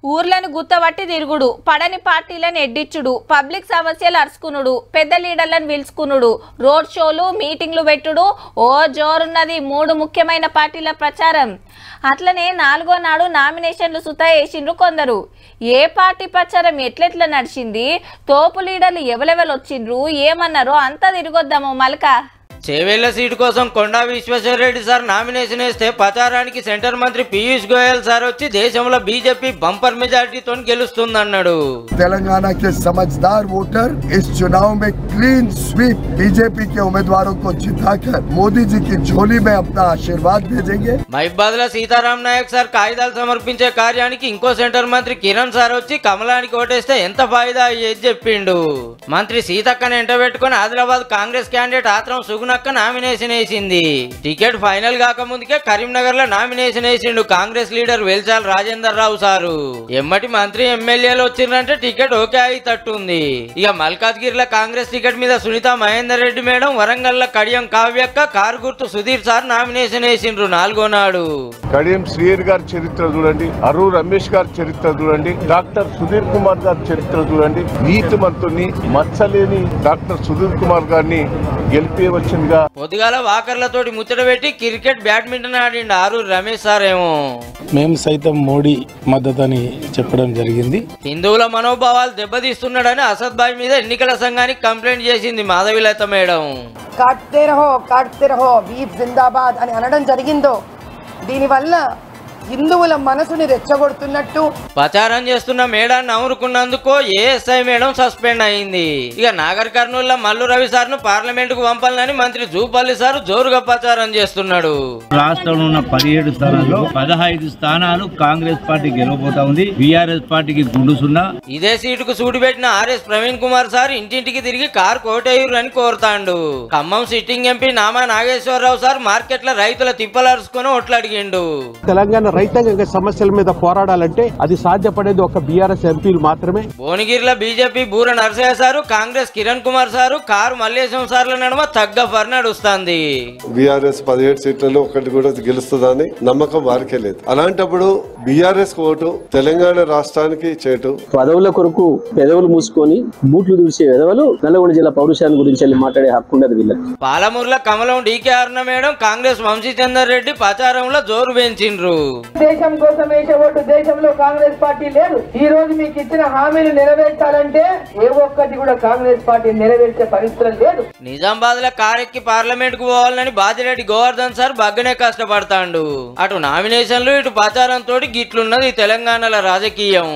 ఊర్లను గుత్తబట్టి తిరుగుడు, పడని పార్టీలను ఎడ్డిచ్చుడు, పబ్లిక్ సమస్యలు అరుచుకునుడు, పెద్ద లీడర్లను పిలుచుకునుడు, రోడ్ షోలు మీటింగ్లు పెట్టుడు, ఓ జోరున్నది 3 ముఖ్యమైన పార్టీల ప్రచారం. అట్లనే 4వ నాడు నామినేషన్లు సుతా వేసిండ్రు కొందరు. ఏ పార్టీ ప్రచారం ఎట్లెట్లా నడిచింది, తోపు లీడర్లు ఎవరెవరు వచ్చిండ్రు, ఏమన్నారో అంతా తిరిగొద్దాము మల్కా. చేవేళ్ల సీటు కోసం కొండా విశ్వేశ్వరరెడ్డి సార్ నామినేషన్ వేస్తే ప్రచారానికి సెంటర్ మంత్రి పీయూష్ గోయల్ సార్ వచ్చి దేశంలో బీజేపీ బంపర్ మెజారిటీతో గెలుస్తుందన్నాడు. తెలంగాణ के समझदार वोटर इस चुनाव में क्लीन स्वीप बीजेपी के उम्मीदवारों को जिताकर मोदी जी की झोली में अपना आशीर्वाद भेजेंगे. మహిబాద్ లో సీతారాం నాయక్ సార్ కాగితాలు సమర్పించే కార్యానికి ఇంకో సెంటర్ మంత్రి కిరణ్ సార్ వచ్చి కమలానికి ఓటేస్తే ఎంత ఫాయిదా అయ్యేది చెప్పిండు. మంత్రి సీతక్కని ఎంట పెట్టుకుని ఆదిలాబాద్ కాంగ్రెస్ క్యాండిడేట్ ఆత్రం సుగుణక్క నామినేషన్ వేసింది. టికెట్ ఫైనల్ కాకముందుకే కరీంనగర్ లో నామినేషన్ వేసిండు కాంగ్రెస్ లీడర్ వెల్చాల్ రాజేందర్ రావు సారు. ఎమ్మటి మంత్రి ఎమ్మెల్యేలు వచ్చిందంటే టికెట్ ఓకే అయి తట్టుంది. ఇక మల్కాజ్గిరిలో కాంగ్రెస్ టికెట్ మీద సునీత మహేందర్ రెడ్డి మేడం, వరంగల్ లో కడియం కావ్యక్క, కారు గుర్తు సుధీర్ సార్ నామినేషన్ వేసిండ్రు 4వ నాడు. కడియం శ్రీహరి గారి చరిత్ర చూడండి, అరూర్ రమేష్ గారి చరిత్ర చూడండి, డాక్టర్ సుధీర్ కుమార్ గారి చరిత్ర చూడండి. నీతిమంతుని మచ్చలేని డాక్టర్ సుధీర్ కుమార్ గారిని గెలిపి వచ్చిందిగా. పొద్దుగాల వాకర్లతోటి ముచ్చట పెట్టి cricket badminton ఆడిండు Aroor Ramesh sir ఏమో. మేము సైతం మోడీ మద్దతని చెప్పడం జరిగింది. హిందువుల మనోభావాలు దెబ్బతీస్తున్నాడని అసద్ భాయ్ మీద ఎన్నికల సంఘానికి కంప్లైంట్ చేసింది మాధవిలత మేడం. కాట్తే రహో వీప్ జిందాబాద్ అని అనడం జరిగిందో దీనివల్ల హిందువుల మనసుని రెచ్చగొడుతున్నట్టు ప్రచారం చేస్తున్న మేడాన్ని అమరుకున్నందుకో ఏఎస్ఐ మేడం సస్పెండ్ అయింది. ఇక నాగర్ కర్నూలు మల్లు రవి సార్ ను పార్లమెంట్ కు పంపాలని మంత్రి జూపల్లి సార్ జోరుగా ప్రచారం చేస్తున్నాడు. రాష్ట్రంలో ఉన్న 17 స్థానాల్లో 15 స్థానాలు కాంగ్రెస్ పార్టీ గెలవబోతా ఉంది. బీఆర్ఎస్ పార్టీకి గుండు సున్నా. ఇదే సీటుకు సూటి పెట్టిన ఆర్ఎస్ ప్రవీణ్ కుమార్ సార్ ఇంటింటికి తిరిగి కారు కోటేయురని కోరుతాండు. Khammam sitting MP Nama Nageswara Rao sir market లో రైతుల తిప్పలరుచుకుని ఓట్లు అడిగిండు. తెలంగాణ రైతాంగ సమస్యల మీద పోరాడాలంటే అది సాధ్యపడేది ఒక బీఆర్ఎస్ ఎంపీలు మాత్రమే. భువనగిరిలో BJP Bura Narasaiah sir, Congress Kiran Kumar sir, car Mallesham సార్ల నడుమ తగ్గ ఫర్ నడుస్తుంది. బీఆర్ఎస్ 17 సీట్లలో ఒకటి కూడా గెలుస్తుందని నమ్మకం వారికే లేదు. అలాంటప్పుడు బీఆర్ఎస్ ఓటు తెలంగాణ రాష్ట్రానికి చేటు. పదవుల కొరకు పెదవులు మూసుకొని బూట్లు దుడిచే పెదవులు నల్గొండ జిల్లా పౌరుషాన్ని గురించి మాట్లాడే హక్కు ఉండదు వీళ్ళకి. పాలమూరులో కమలం డీకే అరుణ మేడం, కాంగ్రెస్ వంశీచందర్ రెడ్డి ప్రచారంలో జోరు పెంచిండ్రు. దేశం కోసం వేసే ఓటు దేశంలో కాంగ్రెస్ పార్టీ లేదు. ఈ రోజు మీకు ఇచ్చిన హామీలు నెరవేర్చాలంటే ఏ ఒక్కటి కూడా కాంగ్రెస్ పార్టీ నెరవేర్చే పరిస్థితి లేదు. నిజామాబాద్ లో కారెక్కి పార్లమెంట్ కు పోవాలని బాజిరెడ్డి గోవర్ధన్ సార్ బగ్గనే కష్టపడతాండు. అటు నామినేషన్లు ఇటు ప్రచారంతో గిట్లున్నది తెలంగాణలో రాజకీయం.